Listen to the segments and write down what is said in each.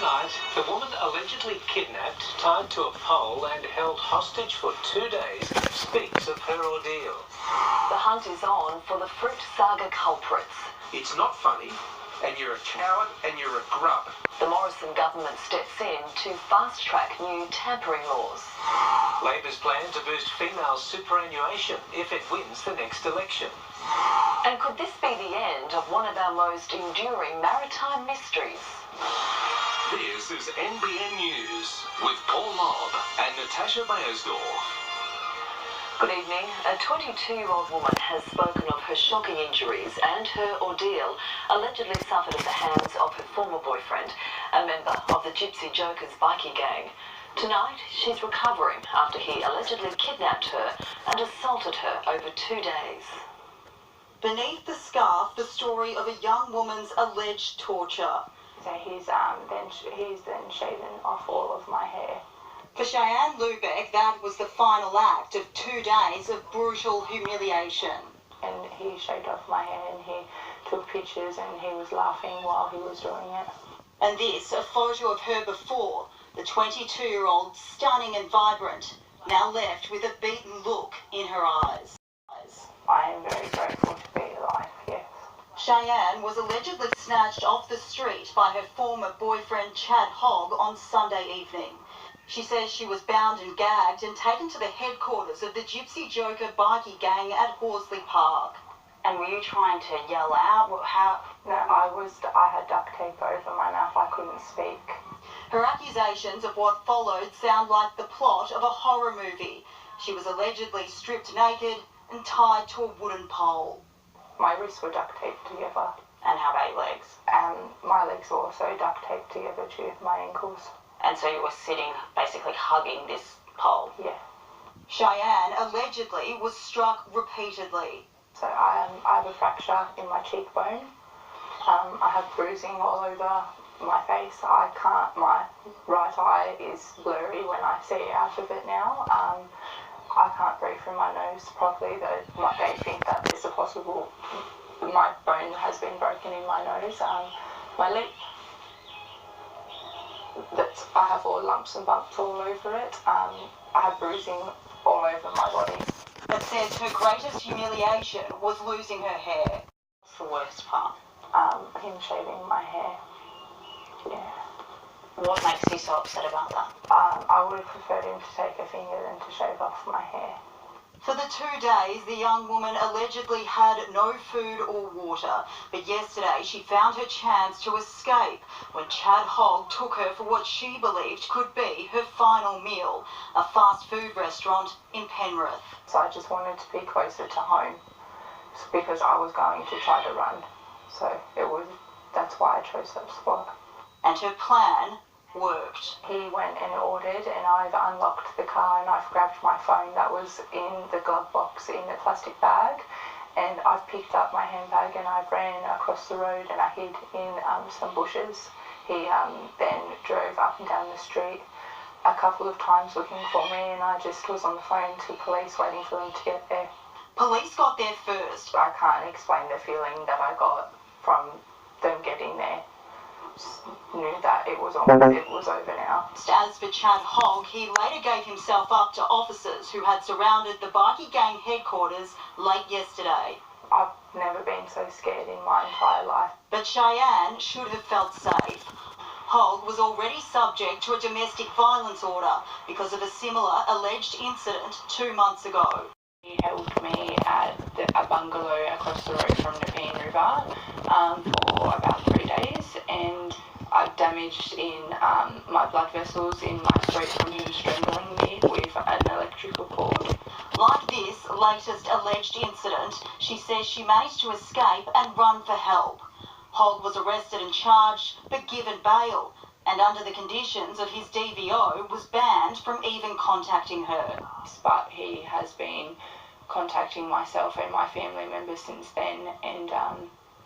Tonight, the woman allegedly kidnapped, tied to a pole and held hostage for 2 days speaks of her ordeal. The hunt is on for the Fruit Saga culprits. It's not funny, and you're a coward and you're a grub. The Morrison government steps in to fast-track new tampering laws. Labor's plan to boost female superannuation if it wins the next election. And could this be the end of one of our most enduring maritime mysteries? This is NBN News with Lobb and Natasha Beyersdorf. Good evening. A 22-year-old woman has spoken of her shocking injuries and her ordeal allegedly suffered at the hands of her former boyfriend, a member of the Gypsy Jokers bikie gang. Tonight, she's recovering after he allegedly kidnapped her and assaulted her over 2 days. Beneath the scarf, the story of a young woman's alleged torture. So he's then shaven off all of my hair. For Cheyenne Lubeck, that was the final act of 2 days of brutal humiliation. And he shaved off my hair and he took pictures and he was laughing while he was doing it. And this, a photo of her before, the 22-year-old, stunning and vibrant, now left with a beaten look in her eyes. I am very grateful to be alive, yes. Cheyenne was allegedly snatched off the street by her former boyfriend Chad Hogg on Sunday evening. She says she was bound and gagged and taken to the headquarters of the Gypsy Joker bikie gang at Horsley Park. And were you trying to yell out? How? No, I had duct tape over my mouth. I couldn't speak. Her accusations of what followed sound like the plot of a horror movie. She was allegedly stripped naked and tied to a wooden pole. My wrists were duct taped together. And how about your legs? My legs were also duct taped together to my ankles. And so you were sitting, basically hugging this pole? Yeah. Cheyenne allegedly was struck repeatedly. So I have a fracture in my cheekbone. I have bruising all over my face. My right eye is blurry when I see out of it now. I can't breathe through my nose properly, though they think that it's possible. My bone has been broken in my nose. My lip, I have all lumps and bumps all over it. I have bruising all over my body. But says her greatest humiliation was losing her hair. What's the worst part? Him shaving my hair. Yeah. What makes you so upset about that? I would have preferred him to take a finger than to shave off my hair. For the 2 days, the young woman allegedly had no food or water, but yesterday she found her chance to escape when Chad Hogg took her for what she believed could be her final meal, a fast food restaurant in Penrith. So I just wanted to be closer to home because I was going to try to run. So that's why I chose that spot. And her plan worked. He went and ordered and I've unlocked the car and I've grabbed my phone that was in the glove box in the plastic bag, and I've picked up my handbag and I've ran across the road and I hid in some bushes. He then drove up and down the street a couple of times looking for me, and I just was on the phone to police waiting for them to get there. Police got there first. I can't explain the feeling that I got from them getting there. Just knew that it was over now. As for Chad Hogg, he later gave himself up to officers who had surrounded the bikie gang headquarters late yesterday. I've never been so scared in my entire life. But Cheyenne should have felt safe. Hogg was already subject to a domestic violence order because of a similar alleged incident 2 months ago. He held me at a bungalow across the road from the Nepean River for about 3 days, and I've damaged in my blood vessels in my throat from him strangling me with an electrical cord. Like this latest alleged incident, she says she managed to escape and run for help. Hogg was arrested and charged, but given bail, and under the conditions of his DVO was banned from even contacting her. But he has been contacting myself and my family members since then, and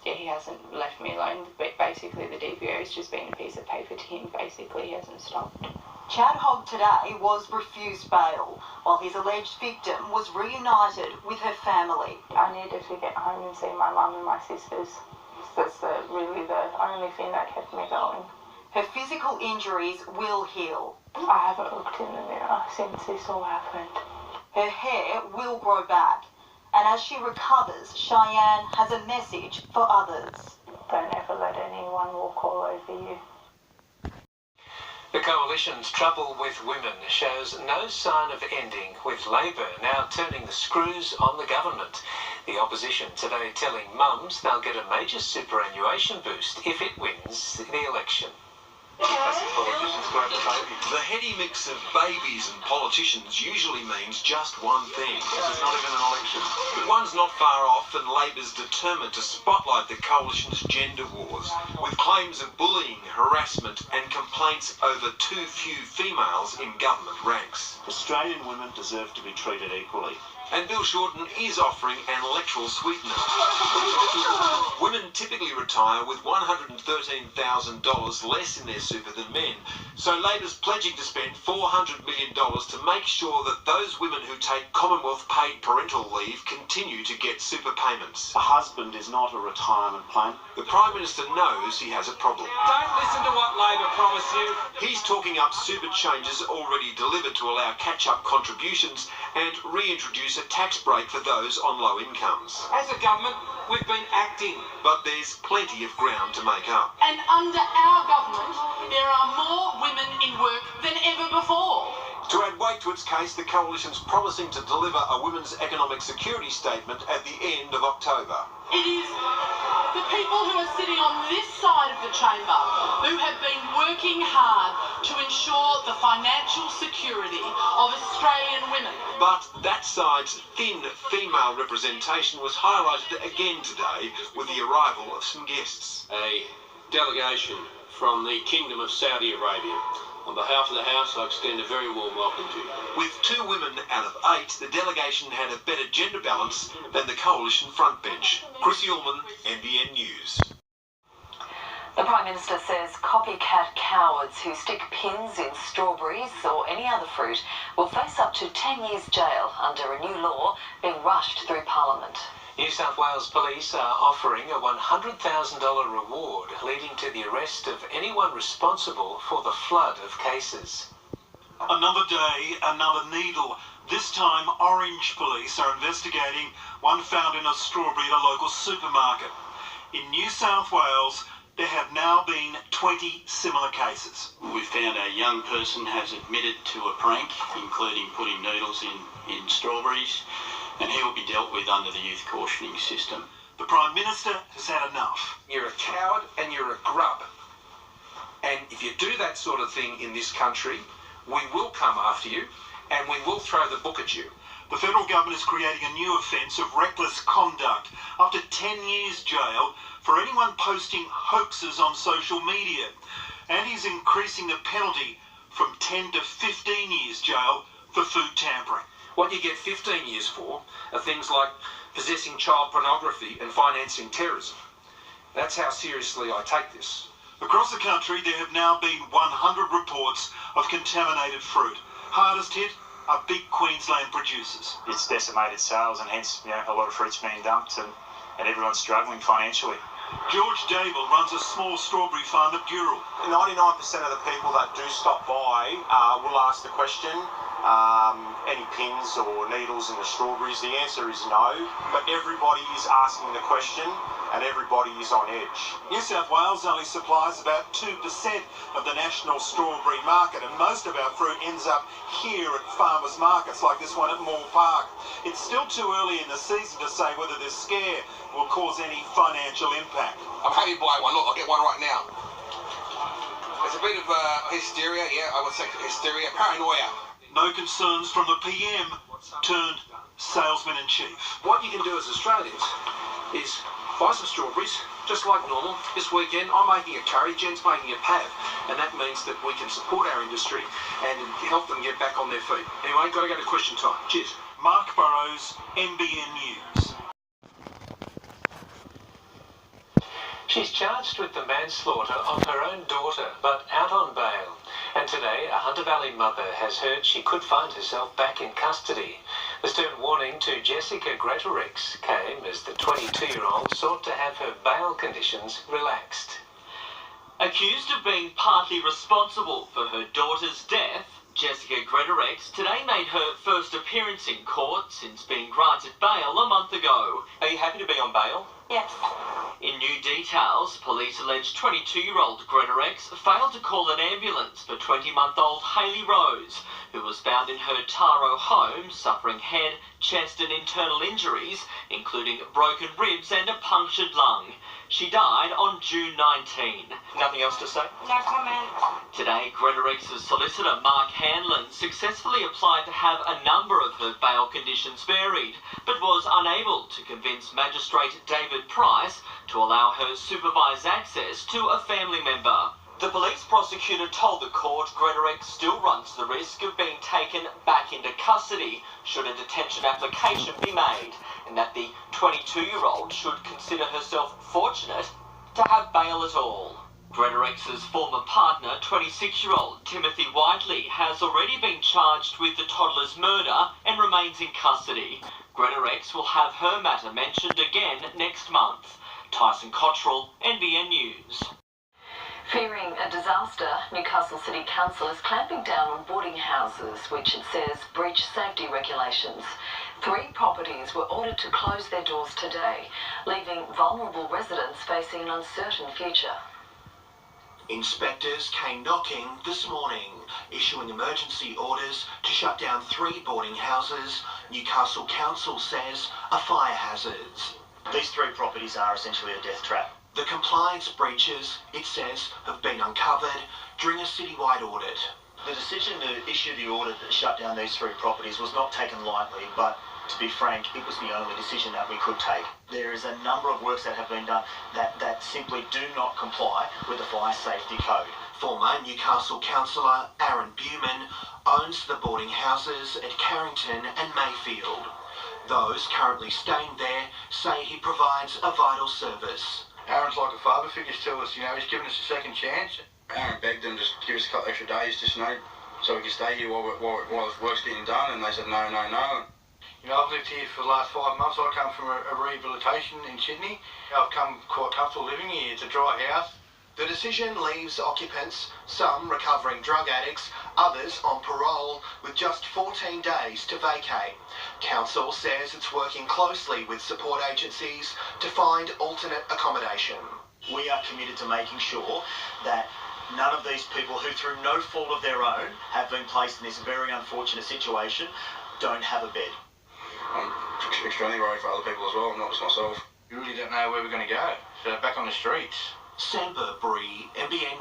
he hasn't left me alone. But basically the DVO has just been a piece of paper to him. Basically, he hasn't stopped. Chad Hogg today was refused bail, while his alleged victim was reunited with her family. I needed to get home and see my mum and my sisters. That's really the only thing that kept me going. Her physical injuries will heal. I haven't looked in the mirror since this all happened. Her hair will grow back. And as she recovers, Cheyenne has a message for others. Don't ever let anyone walk all over you. The Coalition's trouble with women shows no sign of ending, with Labor now turning the screws on the government. The opposition today telling mums they'll get a major superannuation boost if it wins the election. The heady mix of babies and politicians usually means just one thing. This is not even an election. But one's not far off, and Labor's determined to spotlight the Coalition's gender wars, with claims of bullying, harassment and complaints over too few females in government ranks. Australian women deserve to be treated equally. And Bill Shorten is offering an electoral sweetener. Women typically retire with $113,000 less in their super than men, so Labor's pledging to spend $400 million to make sure that those women who take Commonwealth paid parental leave continue to get super payments. A husband is not a retirement plan. The Prime Minister knows he has a problem. Don't listen to what Labor promised you. He's talking up super changes already delivered to allow catch-up contributions and reintroduce a tax break for those on low incomes. As a government, we've been acting. But there's plenty of ground to make up. And under our government, there are more women in work than ever before. To add weight to its case, the Coalition's promising to deliver a women's economic security statement at the end of October. It is the people who are sitting on this side of the chamber who have been working hard to ensure the financial security of Australian women. But that side's thin female representation was highlighted again today with the arrival of some guests. A delegation from the Kingdom of Saudi Arabia. On behalf of the House, I extend a very warm welcome to you. With 2 women out of 8, the delegation had a better gender balance than the Coalition frontbench. Chris Ullman, NBN News. The Prime Minister says copycat cowards who stick pins in strawberries or any other fruit will face up to 10 years jail under a new law being rushed through Parliament. New South Wales Police are offering a $100,000 reward leading to the arrest of anyone responsible for the flood of cases. Another day, another needle. This time, Orange Police are investigating one found in a strawberry at a local supermarket. In New South Wales, there have now been 20 similar cases. We found a young person has admitted to a prank, including putting needles in strawberries, and he will be dealt with under the youth cautioning system. The Prime Minister has had enough. You're a coward and you're a grub. And if you do that sort of thing in this country, we will come after you and we will throw the book at you. The federal government is creating a new offence of reckless conduct, up to 10 years jail for anyone posting hoaxes on social media. And he's increasing the penalty from 10 to 15 years jail for food tampering. What you get 15 years for are things like possessing child pornography and financing terrorism. That's how seriously I take this. Across the country, there have now been 100 reports of contaminated fruit. Hardest hit are big Queensland producers. It's decimated sales, and hence, a lot of fruit's being dumped, and everyone's struggling financially. George Dable runs a small strawberry farm at Dural. 99% of the people that do stop by will ask the question, any pins or needles in the strawberries? The answer is no, but everybody is asking the question and everybody is on edge. New South Wales only supplies about 2% of the national strawberry market, and most of our fruit ends up here at farmers markets like this one at Moore Park. It's still too early in the season to say whether this scare will cause any financial impact. I'm happy to buy one. Look, I'll get one right now. There's a bit of hysteria, I would say hysteria, paranoia. No concerns from the PM turned salesman-in-chief. What you can do as Australians is buy some strawberries, just like normal. This weekend, I'm making a curry, Jen's making a pav, and that means that we can support our industry and help them get back on their feet. Anyway, got to go to question time. Cheers. Mark Burrows, NBN News. She's charged with the manslaughter of her own daughter, but out on bail. And today, a Hunter Valley mother has heard she could find herself back in custody. The stern warning to Jessica Gretorix came as the 22-year-old sought to have her bail conditions relaxed. Accused of being partly responsible for her daughter's death, Jessica Greatorex today made her first appearance in court since being granted bail a month ago. Are you happy to be on bail? Yes. In new details, police allege 22-year-old Greatorex failed to call an ambulance for 20-month-old Hayley Rose, who was found in her Taro home suffering head, chest and internal injuries, including broken ribs and a punctured lung. She died on June 19. Nothing else to say? No comment. Today, Greatorex's solicitor Mark Hanlon successfully applied to have a number of her bail conditions varied, but was unable to convince Magistrate David Price to allow her supervised access to a family member. The police prosecutor told the court Greatorex still runs the risk of being taken back into custody should a detention application be made, and that the 22-year-old should consider herself fortunate to have bail at all. Greatorex's former partner, 26-year-old Timothy Whiteley, has already been charged with the toddler's murder and remains in custody. Greatorex will have her matter mentioned again next month. Tyson Cottrell, NBN News. Fearing a disaster, Newcastle City Council is clamping down on boarding houses, which it says breach safety regulations. 3 properties were ordered to close their doors today, leaving vulnerable residents facing an uncertain future. Inspectors came knocking this morning, issuing emergency orders to shut down 3 boarding houses Newcastle Council says are fire hazards. These 3 properties are essentially a death trap. The compliance breaches, it says, have been uncovered during a citywide audit. The decision to issue the order that shut down these 3 properties was not taken lightly, but to be frank, it was the only decision that we could take. There is a number of works that have been done that simply do not comply with the fire safety code. Former Newcastle councillor Aaron Buman owns the boarding houses at Carrington and Mayfield. Those currently staying there say he provides a vital service. Aaron's like a father figure to us, you know, he's given us a second chance. Aaron begged them just give us a couple extra days, just, you know, so we can stay here while the work's getting done, and they said no, no, no. You know, I've lived here for the last 5 months. I come from a rehabilitation in Sydney. I've come quite comfortable living here. It's a dry house. The decision leaves occupants, some recovering drug addicts, others on parole, with just 14 days to vacate. Council says it's working closely with support agencies to find alternate accommodation. We are committed to making sure that none of these people who, through no fault of their own, have been placed in this very unfortunate situation, don't have a bed. I'm extremely worried for other people as well, not just myself. We really don't know where we're going to go. So back on the streets. Sam Burbury, NBN